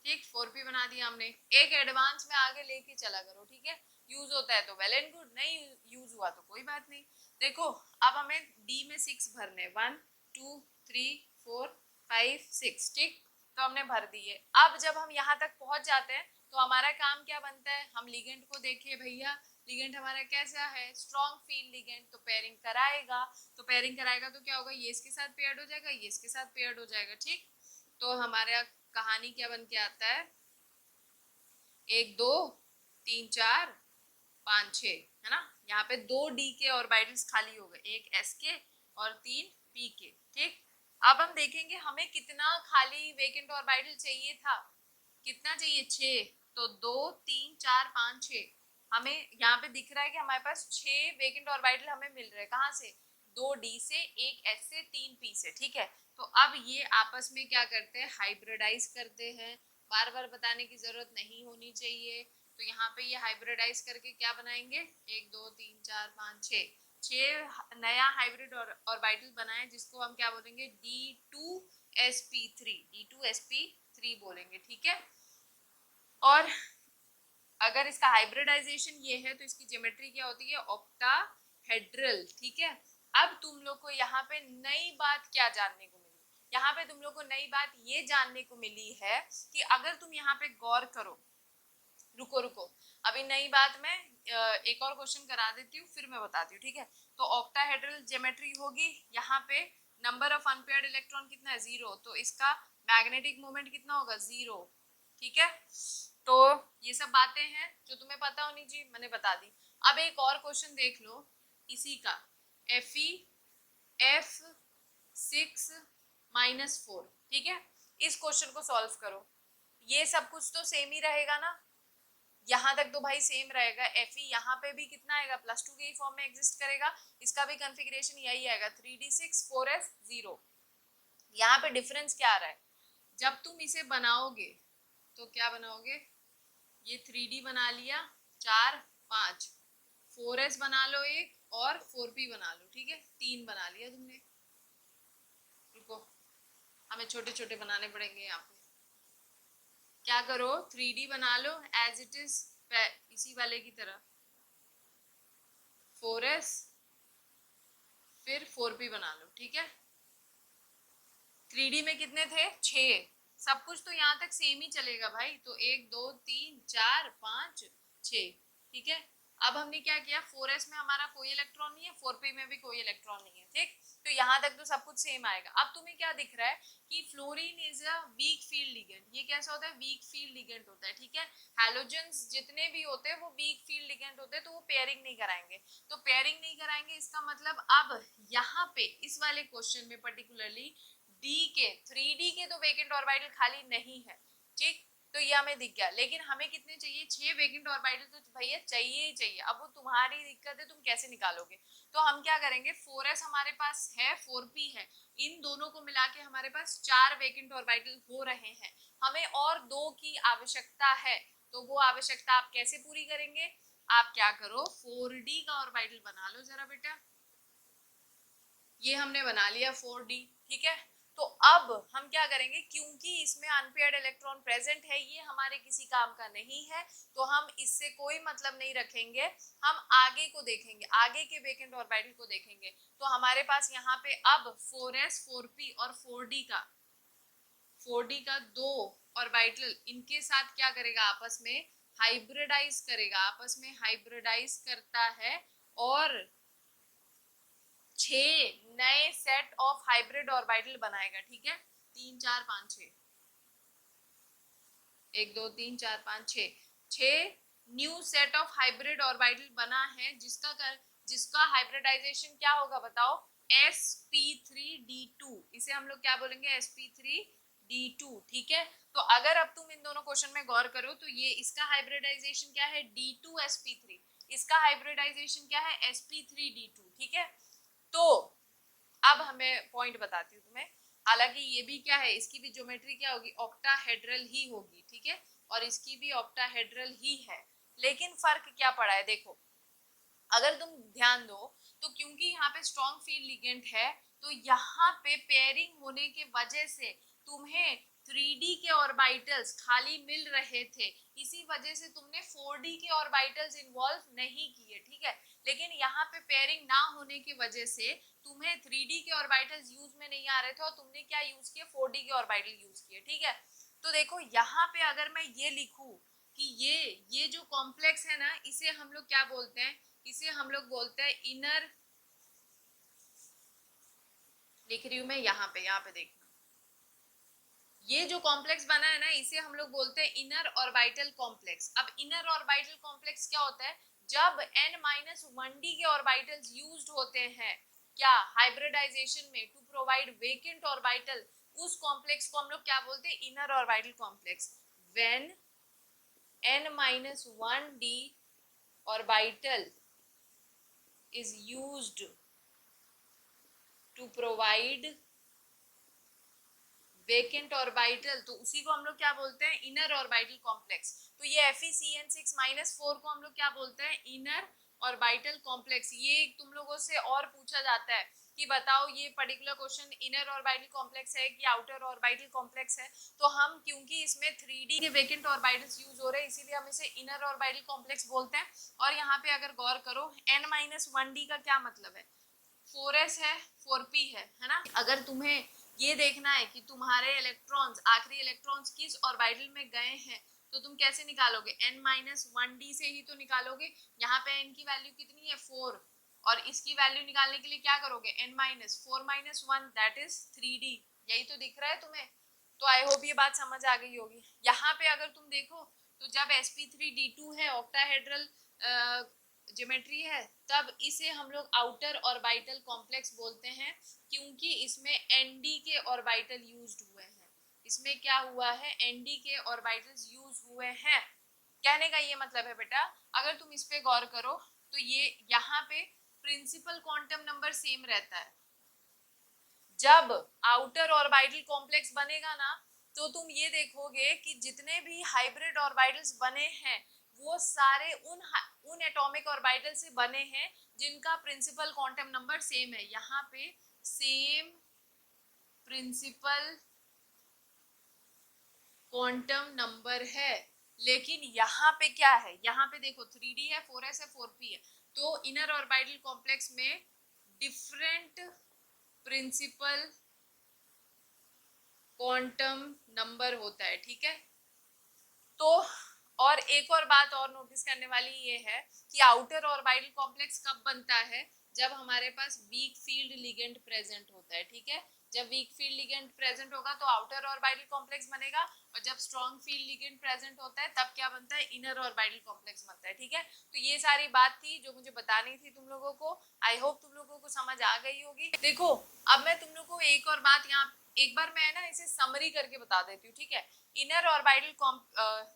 ठीक। 4p बना दिया हमने। एक एडवांस में आगे लेके चला करो, ठीक है। यूज होता है तो वेल एंड गुड, नहीं यूज हुआ तो कोई बात नहीं। देखो, अब हमें डी में 6 भरने, 1 2 3 4 5 6, ठीक। तो हमने भर दिए। अब जब हम यहाँ तक पहुंच जाते हैं तो हमारा काम क्या बनता है, हम लिगेंड को देखिए भैया, लिगेंड हमारा कैसा है, स्ट्रॉन्ग फील्ड लिगेंड। तो पेयरिंग कराएगा, तो पेयरिंग कराएगा तो क्या होगा, ये इसके साथ पेयर्ड हो जाएगा, ये इसके साथ पेयर्ड हो जाएगा, ठीक। तो हमारा कहानी क्या बन के आता है, 1 2 3 4 5 6, है ना। यहाँ पे 2 डी के ऑर्बिटल्स खाली हो गए, 1 एस के और 3 पी के, ठीक। अब हम देखेंगे हमें कितना खाली वेकेंट ऑर्बिटल चाहिए था, कितना चाहिए, 6। तो 2 3 4 5 6, हमें यहाँ पे दिख रहा है कि हमारे पास 6 वेकेंट ऑर्बिटल हमें मिल रहे हैं, कहाँ से, 2 डी से, 1 एस से, 3 पी से, ठीक है। तो अब ये आपस में क्या करते हैं, हाइब्रिडाइज करते हैं। बार बार बताने की जरूरत नहीं होनी चाहिए। तो यहाँ पे ये हाइब्रिडाइज करके क्या बनाएंगे, 1 2 3 4 5 6, 6 नया हाइब्रिड ऑर्बिटल बनाए, जिसको हम क्या बोलेंगे, D2sp3, D2sp3 बोलेंगे, ठीक है। और अगर इसका हाइब्रिडाइजेशन ये है तो इसकी ज्योमेट्री क्या होती है, ऑक्टाहेड्रल, ठीक है। अब तुम लोग को यहाँ पे नई बात क्या जानने को मिली, यहाँ पे तुम लोग को नई बात ये जानने को मिली है कि अगर तुम यहाँ पे गौर करो, रुको रुको, अभी नई बात मैं एक और क्वेश्चन करा देती हूँ, फिर मैं बताती हूँ, ठीक है। तो ऑक्टाहेड्रल ज्योमेट्री होगी, यहाँ पे नंबर ऑफ अनपेयर्ड इलेक्ट्रॉन कितना है, 0, तो इसका मैग्नेटिक मोमेंट कितना होगा, 0, ठीक है। तो ये सब बातें हैं जो तुम्हें पता होनी चाहिए, मैंने बता दी। अब एक और क्वेश्चन देख लो इसी का, Fe(F6-4), ठीक है। इस क्वेश्चन को सॉल्व करो। ये सब कुछ तो सेम ही रहेगा ना, यहाँ तक तो भाई सेम रहेगा। Fe यहाँ पे भी कितना आएगा, +2 के ही फॉर्म में एग्जिस्ट करेगा, इसका भी कॉन्फ़िगरेशन यही आएगा, 3d6 4s 0। यहाँ पे डिफरेंस क्या आ रहा है, जब तुम इसे बनाओगे तो क्या बनाओगे, ये 3d बना लिया, 4 5, 4s बना लो एक, और 4p बना लो, ठीक है, 3 बना लिया तुमने। रुको, हमें छोटे छोटे बनाने पड़ेंगे यहाँ पे। क्या करो, 3d बना लो एज इट इज, इसी वाले की तरह, 4s फिर 4p बना लो, ठीक है। 3D में कितने थे? 6। सब कुछ तो यहाँ तक सेम ही चलेगा भाई, तो 1 2 3 4 5 6, ठीक है। अब हमने क्या किया, 4s में हमारा कोई इलेक्ट्रॉन नहीं है, 4p में भी कोई इलेक्ट्रॉन नहीं है, ठीक। तो यहाँ तक तो सब कुछ सेम आएगा। अब तुम्हें क्या दिख रहा है कि fluorine is a weak field ligand. ये कैसा होता है? वीक फील्ड लिगेंड होता है, ठीक है। हैलोजेंस जितने भी होते हैं वो वीक फील्ड लिगेंड होते हैं, तो वो पेयरिंग नहीं कराएंगे। तो पेयरिंग नहीं कराएंगे इसका मतलब अब यहाँ पे इस वाले क्वेश्चन में पर्टिकुलरली डी के 3D के तो वेकेंट ऑर्बिटल खाली नहीं है, ठीक। तो ये हमें दिख गया, लेकिन हमें कितने चाहिए? 6 वेकेंट ऑर्बिटल तो भैया चाहिए ही चाहिए। अब वो तुम्हारी दिक्कत है, तुम कैसे निकालोगे। तो हम क्या करेंगे, 4s हमारे पास है, 4p है, इन दोनों को मिला के हमारे पास 4 वेकेंट ऑर्बिटल हो रहे हैं। हमें और 2 की आवश्यकता है, तो वो आवश्यकता आप कैसे पूरी करेंगे? आप क्या करो, 4d का ऑर्बिटल बना लो जरा बेटा। ये हमने बना लिया 4d, ठीक है। तो अब हम क्या करेंगे, क्योंकि इसमें अनपेयर्ड इलेक्ट्रॉन प्रेजेंट है, ये हमारे किसी काम का नहीं है, तो हम इससे कोई मतलब नहीं रखेंगे। हम आगे को देखेंगे, आगे के वेकेंट ऑर्बिटल को देखेंगे। तो हमारे पास यहाँ पे अब 4s 4p और 4d का 2 ऑर्बिटल इनके साथ क्या करेगा, आपस में हाइब्रिडाइज करेगा, आपस में हाइब्रिडाइज करता है और 6 नए सेट ऑफ हाइब्रिड ऑर्बिटल बनाएगा, ठीक है। 3 4 5 6, 1 2 3 4 5 6, 6 new set of hybrid orbital बना है, जिसका हाइब्रिडाइजेशन क्या होगा बताओ? sp3d2। इसे हम लोग क्या बोलेंगे? sp3d2, ठीक है। तो अगर अब तुम इन दोनों क्वेश्चन में गौर करो तो ये इसका हाइब्रिडाइजेशन क्या है? d2sp3। इसका हाइब्रिडाइजेशन क्या है? sp3d2, ठीक है। तो अब हमें पॉइंट बताती हूँ तुम्हें। हालांकि ये भी क्या है, इसकी भी ज्योमेट्री क्या होगी? ऑक्टाहेड्रल ही होगी, ठीक है। और इसकी भी ऑक्टाहेड्रल ही है, लेकिन फर्क क्या पड़ा है देखो। अगर तुम ध्यान दो तो क्योंकि यहाँ पे स्ट्रॉन्ग फील्ड लिगेंड है, तो यहाँ पे पेयरिंग होने के वजह से तुम्हें 3D के ऑर्बिटल्स खाली मिल रहे थे, इसी वजह से तुमने 4D के ऑर्बिटल्स इन्वॉल्व नहीं किए, ठीक है। लेकिन यहाँ पे पेयरिंग ना होने की वजह से तुम्हें 3D के ऑर्बिटल्स यूज में नहीं आ रहे थे और तुमने क्या यूज किया? 4D के ऑर्बिटल यूज किए, ठीक है। तो देखो यहाँ पे अगर मैं ये लिखूं कि ये जो कॉम्प्लेक्स है ना, इसे हम लोग क्या बोलते हैं? इसे हम लोग बोलते हैं इनर, लिख रही हूं मैं यहाँ पे देखना। ये जो कॉम्प्लेक्स बना है ना, इसे हम लोग बोलते हैं इनर ऑर्बिटल कॉम्प्लेक्स। अब इनर ऑर्बिटल कॉम्प्लेक्स क्या होता है? जब n-1d के ऑर्बिटल्स यूज्ड होते हैं क्या? हाइब्रिडाइजेशन में टू प्रोवाइड वेकेंट ऑर्बिटल, उस कॉम्प्लेक्स को हम लोग क्या बोलते हैं? Inner orbital complex. When n-1d orbital is used to provide vacant orbital, तो उसी को हम लोग क्या बोलते हैं? Inner orbital complex. तो ये FeCN6-4 को हम लोग क्या बोलते हैं? Inner orbital complex. ये तुम लोगों से और पूछा जाता है कि बताओ ये particular question inner orbital complex है कि आउटर ऑर्बिटल कॉम्प्लेक्स है। तो हम क्योंकि इसमें 3D के वेकेंट ऑर्बिटल्स यूज हो रहे हैं, इसीलिए हम इसे इनर ऑर्बिटल कॉम्प्लेक्स बोलते हैं। और यहाँ पे अगर गौर करो, n-1d का क्या मतलब है? 4s है, 4p है ना। अगर तुम्हें ये देखना है कि तुम्हारे इलेक्ट्रॉन्स, आखिरी इलेक्ट्रॉन्स किस ऑर्बिटल में गए हैं, तो तुम कैसे निकालोगे? n-1d से ही तो निकालोगे। यहाँ पे n की वैल्यू कितनी है? 4, और इसकी वैल्यू निकालने के लिए क्या करोगे? n-4 - 1 that is 3d। यही तो दिख रहा है तुम्हें। तो आई होप ये बात समझ आ गई होगी। यहाँ पे अगर तुम देखो तो जब sp3d2 है, ऑक्टाहेड्रल ज्योमेट्री है, तब इसे हम लोग आउटर ऑर्बिटल कॉम्प्लेक्स बोलते हैं, क्योंकि इसमें nd के ऑर्बिटल यूज्ड हुए हैं। इसमें क्या हुआ है? nd के ऑर्बिटल्स यूज हुए हैं। कहने का ये मतलब है बेटा, अगर तुम इस पे गौर करो तो ये यहाँ पे प्रिंसिपल क्वांटम नंबर सेम रहता है। जब आउटर ऑर्बिटल कॉम्प्लेक्स बनेगा ना, तो तुम ये देखोगे कि जितने भी हाइब्रिड ऑर्बिटल्स बने हैं वो सारे उन एटॉमिक ऑर्बिटल से बने हैं जिनका प्रिंसिपल क्वांटम नंबर सेम है। यहाँ पे सेम प्रिंसिपल क्वांटम नंबर है, लेकिन यहाँ पे क्या है? यहाँ पे देखो 3D है, 4s है, 4p है। तो इनर ऑर्बिटल कॉम्प्लेक्स में डिफरेंट प्रिंसिपल क्वांटम नंबर होता है, ठीक है। तो और एक और बात और नोटिस करने वाली ये है कि आउटर ऑर्बिटल कॉम्प्लेक्स कब बनता है, जब हमारे पास वीक फील्ड लिगेंड प्रेजेंट होता है, ठीक है। जब वीक फील्ड लिगेंड प्रेजेंट होगा तो आउटर ऑर्बिटल कॉम्प्लेक्स बनेगा, और जब स्ट्रॉन्ग फील्ड लिगेंड प्रेजेंट होता है तब क्या बनता है, इनर ऑर्बिटल कॉम्प्लेक्स बनता है, ठीक है। तो ये सारी बात थी जो मुझे बतानी थी तुम लोगों को। आई होप तुम लोगों को समझ आ गई होगी। देखो अब मैं तुम लोगों को एक और बात यहाँ एक बार मैं ना इसे समरी करके बता देती हूँ, ठीक है। इनर ऑर्बिटल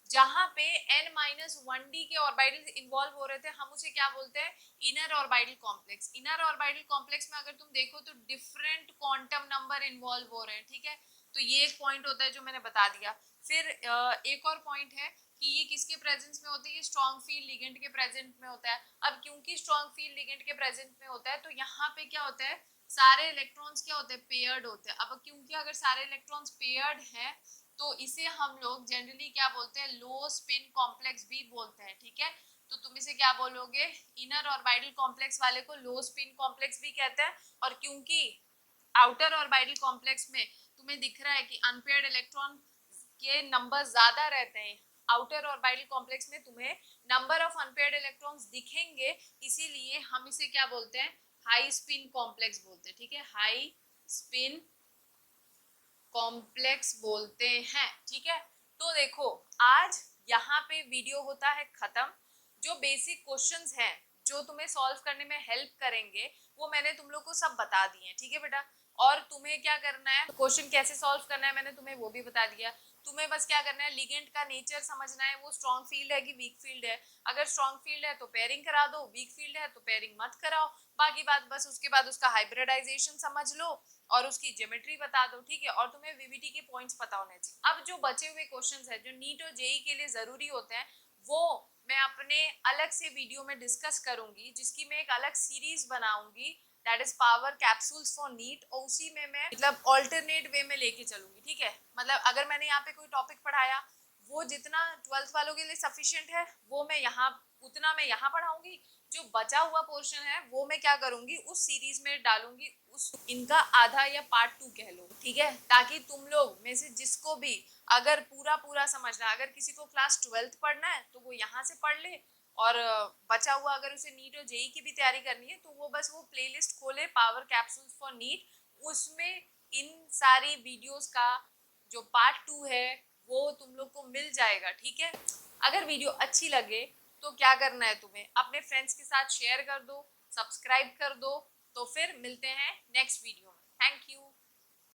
जहां पे n-1d के ऑर्बिटल्स इन्वॉल्व हो रहे थे, हम उसे क्या बोलते हैं, inner orbital complex. Inner orbital complex में अगर तुम देखो तो डिफरेंट क्वांटम नंबर इन्वॉल्व हो रहे हैं, ठीक है। तो ये एक पॉइंट होता है जो मैंने बता दिया। फिर एक और पॉइंट है कि ये किसके प्रेजेंस में होता है, ये स्ट्रॉन्ग फील्ड लिगेंड के प्रेजेंट में होता है। अब क्योंकि स्ट्रॉन्ग फील्ड लिगेंड के प्रेजेंट में होता है तो यहाँ पे क्या होता है, सारे इलेक्ट्रॉन्स क्या होते हैं, पेयर्ड होते हैं। अब क्योंकि अगर सारे इलेक्ट्रॉन्स पेयर्ड हैं तो इसे हम लोग जनरली क्या बोलते हैं, लो स्पिन कॉम्प्लेक्स भी बोलते हैं, ठीक है। तो तुम इसे क्या बोलोगे, इनर ऑर्बिटल कॉम्प्लेक्स वाले को लो स्पिन कॉम्प्लेक्स भी कहते हैं। और क्योंकि आउटर ऑर्बिटल कॉम्प्लेक्स में तुम्हें दिख रहा है कि अनपेयर्ड इलेक्ट्रॉन के नंबर ज्यादा रहते हैं, आउटर ऑर्बिटल कॉम्प्लेक्स में तुम्हें नंबर ऑफ अनपेयर्ड इलेक्ट्रॉन्स दिखेंगे, इसीलिए हम इसे क्या बोलते हैं, हाई स्पिन कॉम्प्लेक्स बोलते हैं, ठीक है। हाई स्पिन कॉम्प्लेक्स बोलते हैं, ठीक है। तो देखो आज यहाँ पे वीडियो होता है खत्म। जो बेसिक क्वेश्चंस हैं जो तुम्हें सॉल्व करने में हेल्प करेंगे वो मैंने तुम लोग को सब बता दिए हैं, ठीक है बेटा। और तुम्हें क्या करना है, क्वेश्चन कैसे सॉल्व करना है मैंने तुम्हें वो भी बता दिया। तुम्हें बस क्या करना है, लिगेंड का नेचर समझना है, वो स्ट्रॉन्ग फील्ड है कि वीक फील्ड है। अगर स्ट्रॉन्ग फील्ड है तो पेयरिंग करा दो, वीक फील्ड है तो पेयरिंग मत कराओ। बाकी बात बस उसके बाद उसका हाइब्रिडाइजेशन समझ लो और उसकी ज्योमेट्री बता दो, ठीक है। और तुम्हें वीवीटी के पॉइंट्स पता होने चाहिए। अब जो बचे हुए क्वेश्चंस हैं जो नीट और जेई के लिए जरूरी होते हैं वो मैं अपने अलग से वीडियो में डिस्कस करूंगी, जिसकी मैं एक अलग सीरीज बनाऊंगी, that is power capsules for NEET. और उसी में मैं मतलब ऑल्टरनेट वे में लेके चलूंगी, ठीक है। मतलब अगर मैंने यहाँ पे कोई टॉपिक पढ़ाया वो जितना 12th वालों के लिए सफिशिएंट है वो मैं यहाँ उतना मैं यहाँ पढ़ाऊंगी, जो बचा हुआ पोर्शन है वो मैं क्या करूंगी उस सीरीज में डालूंगी, उस इनका आधा या पार्ट 2 कह लो, ठीक है। ताकि तुम लोग में से जिसको भी अगर पूरा पूरा समझना है, अगर किसी को क्लास 12th पढ़ना है तो वो यहाँ से पढ़ ले, और बचा हुआ अगर उसे नीट और जेई की भी तैयारी करनी है तो वो बस वो प्लेलिस्ट खोले पावर कैप्सूल्स फॉर नीट, उसमें इन सारी वीडियोस का जो पार्ट 2 है वो तुम लोग को मिल जाएगा, ठीक है। अगर वीडियो अच्छी लगे तो क्या करना है, तुम्हें अपने फ्रेंड्स के साथ शेयर कर दो, सब्सक्राइब कर दो। तो फिर मिलते हैं नेक्स्ट वीडियो में। Thank you.